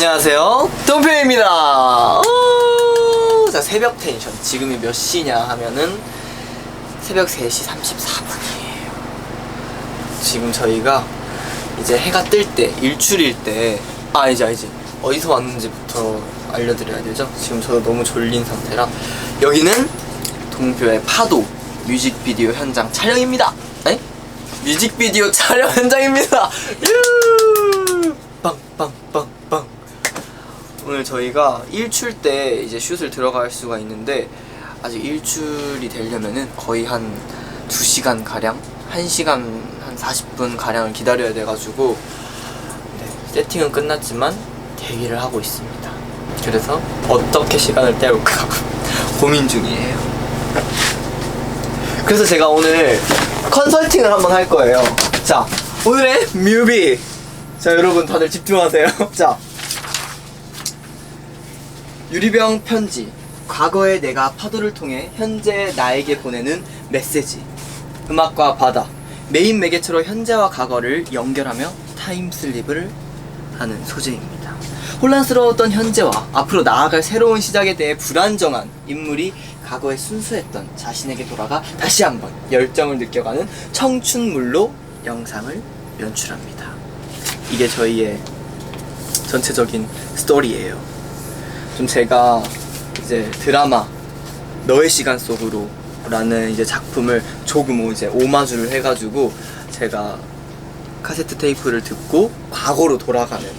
안녕하세요, 동표입니다. 자, 새벽 텐션. 지금이 몇 시냐 하면은 새벽 3시 34분이에요 지금 저희가 이제 해가 뜰 때, 일출일 때, 이제 어디서 왔는지부터 알려드려야 되죠. 지금 저도 너무 졸린 상태라. 여기는 동표의 파도 뮤직비디오 현장 촬영입니다. 네? 뮤직비디오 촬영 현장입니다. 빵빵빵빵. 오늘 저희가 일출 때 이제 슛을 들어갈 수가 있는데, 아직 일출이 되려면은 거의 한 2시간 가량, 1시간 한 40분 가량을 기다려야 돼가지고, 네, 세팅은 끝났지만 대기를 하고 있습니다. 그래서 어떻게 시간을 때울까 고민 중이에요. 그래서 제가 오늘 컨설팅을 한번 할 거예요. 자, 오늘의 뮤비. 자, 여러분 다들 집중하세요. 자, 유리병 편지. 과거의 내가 파도를 통해 현재 나에게 보내는 메시지. 음악과 바다. 메인 매개체로 현재와 과거를 연결하며 타임슬립을 하는 소재입니다. 혼란스러웠던 현재와 앞으로 나아갈 새로운 시작에 대해 불안정한 인물이 과거에 순수했던 자신에게 돌아가 다시 한번 열정을 느껴가는 청춘물로 영상을 연출합니다. 이게 저희의 전체적인 스토리예요. 좀 제가 이제 드라마 너의 시간 속으로 라는 이제 작품을 조금 이제 오마주를 해가지고 제가 카세트 테이프를 듣고 과거로 돌아가는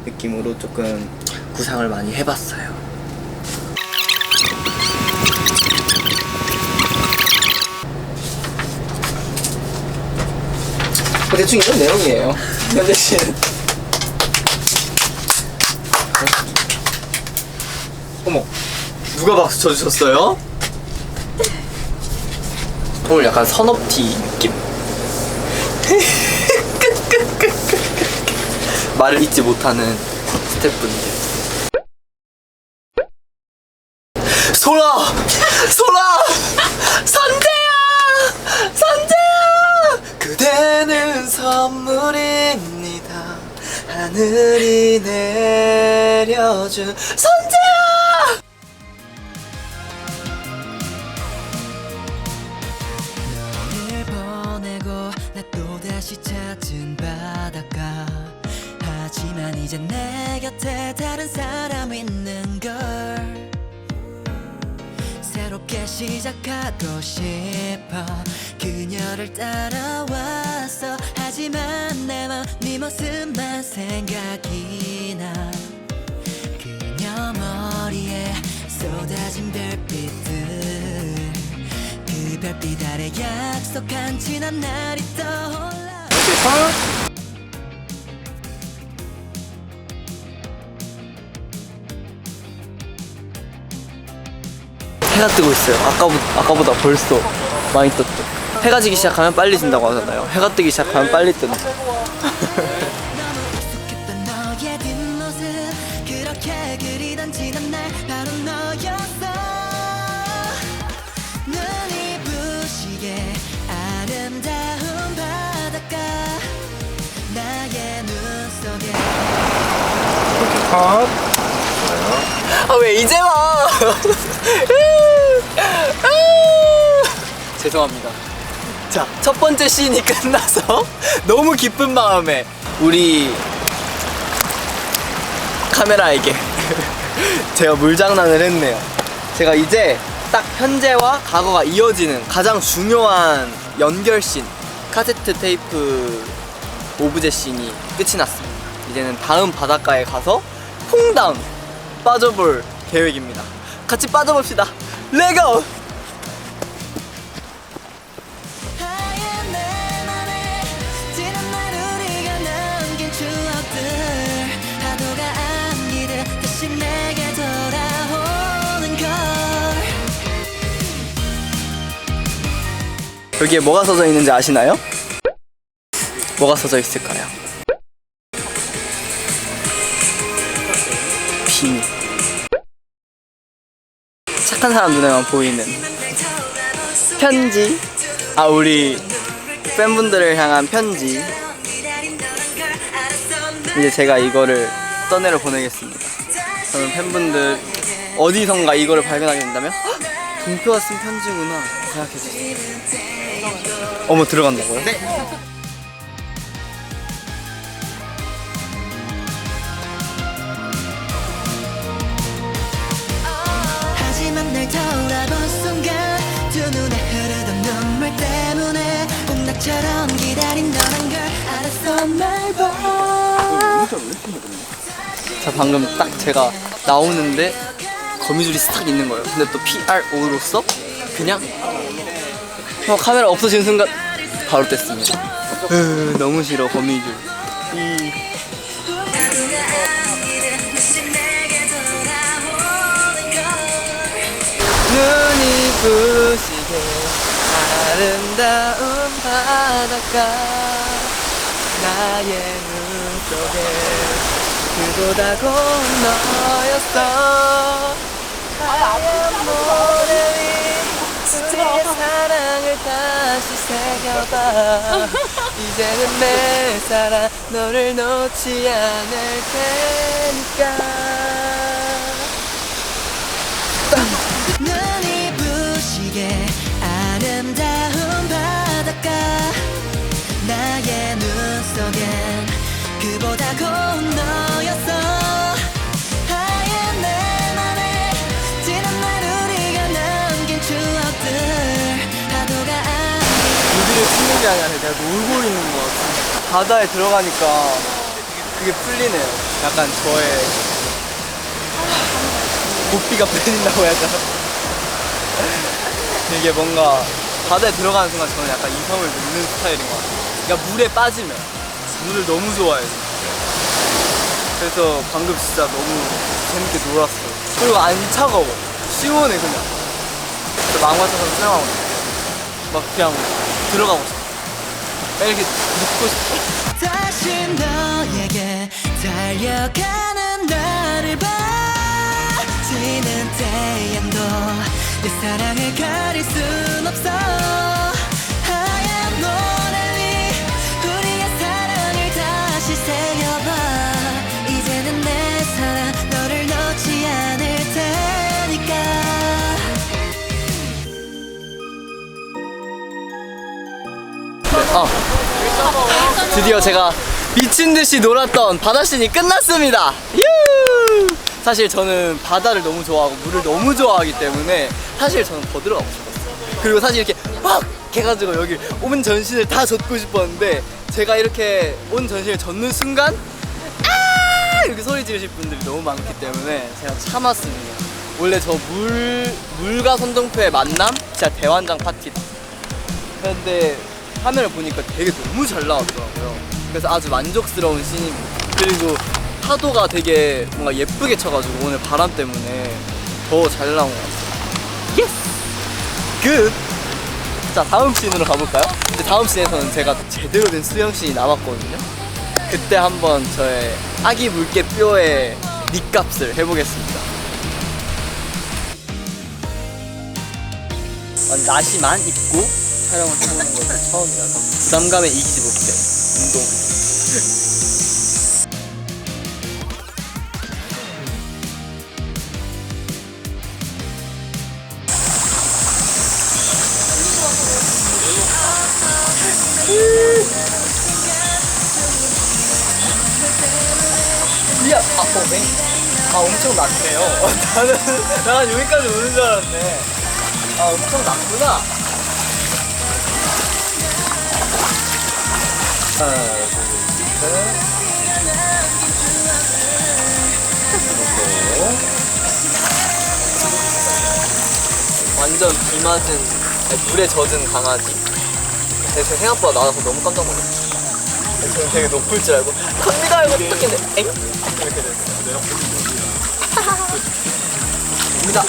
느낌으로 조금 구상을 많이 해봤어요. 대충 이런 내용이에요. 현재 씨는 어머, 누가 박수 쳐주셨어요? 오늘 약간 선업티 느낌. 말을 잊지 못하는 스태프분들. 소라! 선재야! 그대는 선물입니다. 하늘이 내려준 선재야! 너를 보내고 나 또다시 찾은 바닷가. 하지만 이제 내 곁에 다른 사람 있는 걸 새롭게 시작하고 싶어. 그녀를 따라왔어. 하지만 내 맘 네 모습만 생각이 나. 그녀 머리에 쏟아진 별빛들, 그 별빛 아래 약속한 지난 날이 떠올라. 해가 뜨고 있어요. 아까보다 벌써 많이 떴죠. 해가 지기 시작하면 빨리 진다고 하잖아요. 해가 뜨기 시작하면 빨리 뜨는. 너무 익숙했던 너의 뒷모습, 그렇게 그리던 지난 날 바로 너였어. 눈이 부시게 아름다운 바닷가, 나의 눈 속에. 왜 이제 와? 죄송합니다. 자, 첫 번째 씬이 끝나서 너무 기쁜 마음에 우리 카메라에게 제가 물장난을 했네요. 제가 이제 딱 현재와 과거가 이어지는 가장 중요한 연결 씬, 카세트 테이프 오브제 씬이 끝이 났습니다. 이제는 다음 바닷가에 가서 퐁당 빠져볼 계획입니다. 같이 빠져봅시다. 레고! 하얀 내 맘에 지난 날 우리가 남긴 추억들, 파도가 안기듯 다시 내게 돌아오는 걸. 여기에 뭐가 써져 있는지 아시나요? 뭐가 써져 있을까요? 비밀. 착한 사람 눈에만 보이는 편지. 우리 팬분들을 향한 편지. 이제 제가 이거를 떠내려 보내겠습니다. 저는 팬분들 어디선가 이거를 발견하게 된다면 헉! 동표가 쓴 편지구나 생각해주세요. 어머 들어간다고요? 네. 하지만 날 돌아본 순간 두 눈에 흐르던 눈물 때문에 봄날처럼 기다린 너란 걸 알았어 날 봐. 자 방금 딱 제가 나오는데 거미줄이 스탁 있는 거예요. 근데 또 PRO로서 그냥 카메라 없어지는 순간 바로 뗐습니다. 너무 싫어 거미줄. 눈이 부시게 아름다운 바닷가 나의 눈 속에 그보다 고운 너였어. 하얀 모래 위 우리의 사랑을 다시 새겨봐. 이제는 내 사랑 너를 놓지 않을 테니까. 눈이 부시게 아름다운 바닷가 나의 눈 속엔 그보다 고운 너였어. 하얀 내 맘에 지난날 우리가 남긴 추억들 파도가 무비를 찍는 게 아니라 내가 놀고 있는 것 같아. 바다에 들어가니까 그게 풀리네요. 약간 저의 고삐가 풀린다고 해야 되나? 이게 뭔가 바다에 들어가는 순간 저는 약간 이성을 놓는 스타일인 것 같아요. 그러니까 물에 빠지면 물을 너무 좋아해요. 그래서 방금 진짜 너무 재밌게 놀았어요. 그리고 안 차가워. 시원해 그냥. 진짜 망원처럼 수영하고 싶어. 막 그냥 들어가고 싶어. 이렇게 눕고 싶어. 다시 너에게 달려가는 나를 봐. 지는 태양도 내 사랑을 가릴 순 없어. 하얀 모래 위 우리의 사랑을 다시 새겨봐. 이제는 내 사랑 너를 놓지 않을 테니까. 드디어 제가 미친듯이 놀았던 바다씬이 끝났습니다. 유! 사실 저는 바다를 너무 좋아하고 물을 너무 좋아하기 때문에 사실 저는 더 들어가고 싶었어요. 그리고 사실 이렇게 막 해가지고 여기 온 전신을 다 젖고 싶었는데 제가 이렇게 온 전신을 젖는 순간 아! 이렇게 소리 지르실 분들이 너무 많기 때문에 제가 참았습니다. 원래 저 물과 선동표의 만남 진짜 대환장 파티다. 근데 화면을 보니까 되게 너무 잘 나왔더라고요. 그래서 아주 만족스러운 씬입니다. 그리고 파도가 되게 뭔가 예쁘게 쳐가지고 오늘 바람 때문에 더 잘 나온 것 같아요. 예스! 굿! 자 다음 씬으로 가볼까요? 근데 다음 씬에서는 제가 제대로 된 수영 씬이 남았거든요. 그때 한번 저의 아기 물개 뼈의 밑값을 해보겠습니다. 나시만 입고 촬영을 해보는 것은 처음이라서 부담감에 이기지 못해 운동. 이야, 엄청 낮네요. 나는 여기까지 오는 줄 알았네. 엄청 낮구나. 하나, 둘, 셋. 완전 비 맞은, 물에 젖은 강아지. 근데 제 생각보다 나와서 너무 깜짝 놀랐어요. 저는 되게 높을 줄 알고 갑니다 이거 딱 했는데 엥? 이렇게 됐어요. 갑니다.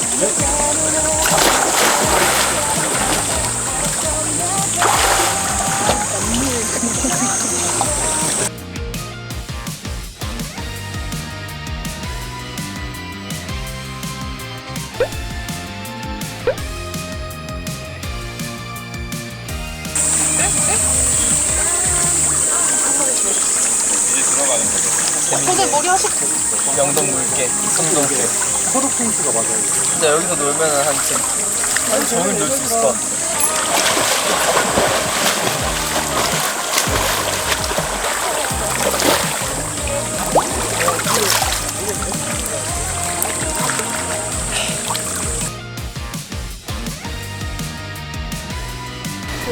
선생님 머리 하셨고 영동 물개, 성동개. 코르 펜스가 맞아요. 근데 여기서 놀면은 한 종일 놀 수 있을 것 같아.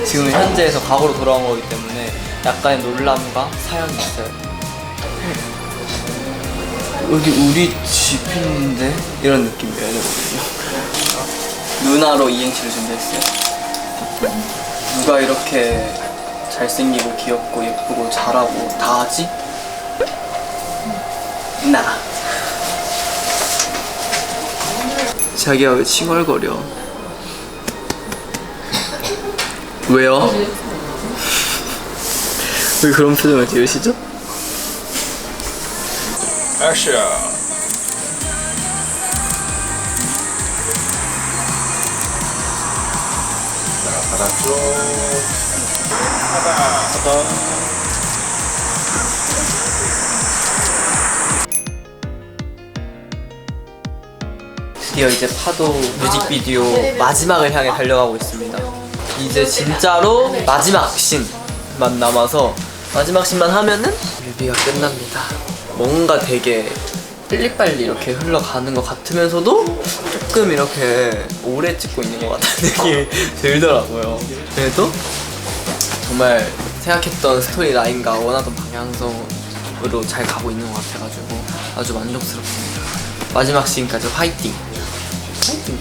지금 현재에서 과거로 돌아온 거기 때문에 약간의 놀람과 사연이 있어요. 여기 우리 집인데? 이런 느낌이에요, 여러분요. 누나로 이행시를 준비했어요. 누가 이렇게 잘생기고 귀엽고 예쁘고 잘하고 다 하지? 나. 자기야 왜 칭얼거려? 왜요? 왜 그런 표정을 지으시죠? 액션. 받았죠. 받아. 드디어 이제 파도 뮤직비디오 마지막을 향해 달려가고 있습니다. 이제 진짜로 마지막 씬만 남아서 마지막 씬만 하면은 뮤비가 끝납니다. 뭔가 되게 빨리빨리 이렇게 흘러가는 것 같으면서도 조금 이렇게 오래 찍고 있는 것 같다는 느낌이 들더라고요. 그래도 정말 생각했던 스토리 라인과 원하던 방향성으로 잘 가고 있는 것 같아가지고 아주 만족스럽습니다. 마지막 씬까지 화이팅! 화이팅!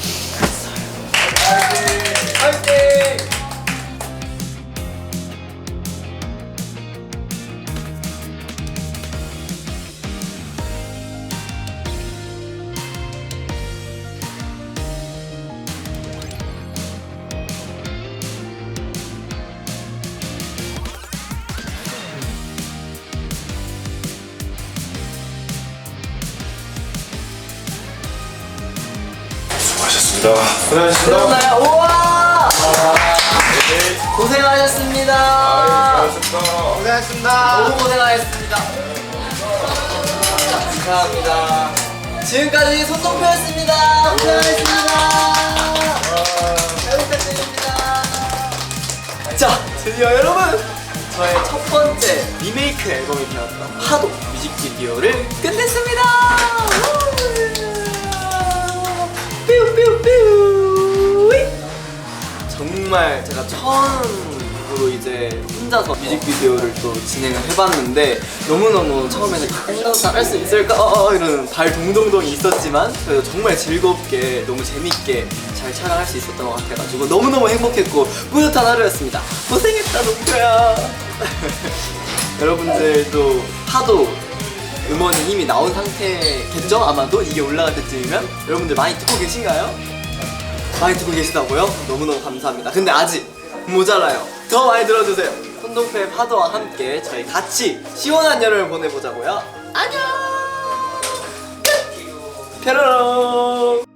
화이팅! 수고하셨습니다. 고생하셨습니다. 끝났나요? 우와! 고생하셨습니다. 고생하셨습니다. 너무 고생하셨습니다. 감사합니다. 지금까지 손동표였습니다. 고생하셨습니다. 잘 부탁드립니다. 자, 드디어 여러분! 저의 첫 번째 리메이크 앨범이 되었던 파도 뮤직비디오를 끝냈습니다. 뾰뾰뾰. 정말 제가 처음으로 이제 혼자서 뮤직비디오를 또 진행을 해봤는데 너무너무 처음에는 혼자서 잘할 수 있을까 이런 발 동동동이 있었지만 그래도 정말 즐겁게 너무 재밌게 잘 촬영할 수 있었던 것 같아가지고 너무너무 행복했고 뿌듯한 하루였습니다. 고생했다 동표야. 여러분들도 파도 음원이 이미 나온 상태겠죠? 아마도 이게 올라갈 때쯤이면 여러분들 많이 듣고 계신가요? 많이 듣고 계시다고요? 너무너무 감사합니다. 근데 아직 모자라요. 더 많이 들어주세요. 손동표의 파도와 함께 저희 같이 시원한 여름을 보내보자고요. 안녕. 뾰로롱.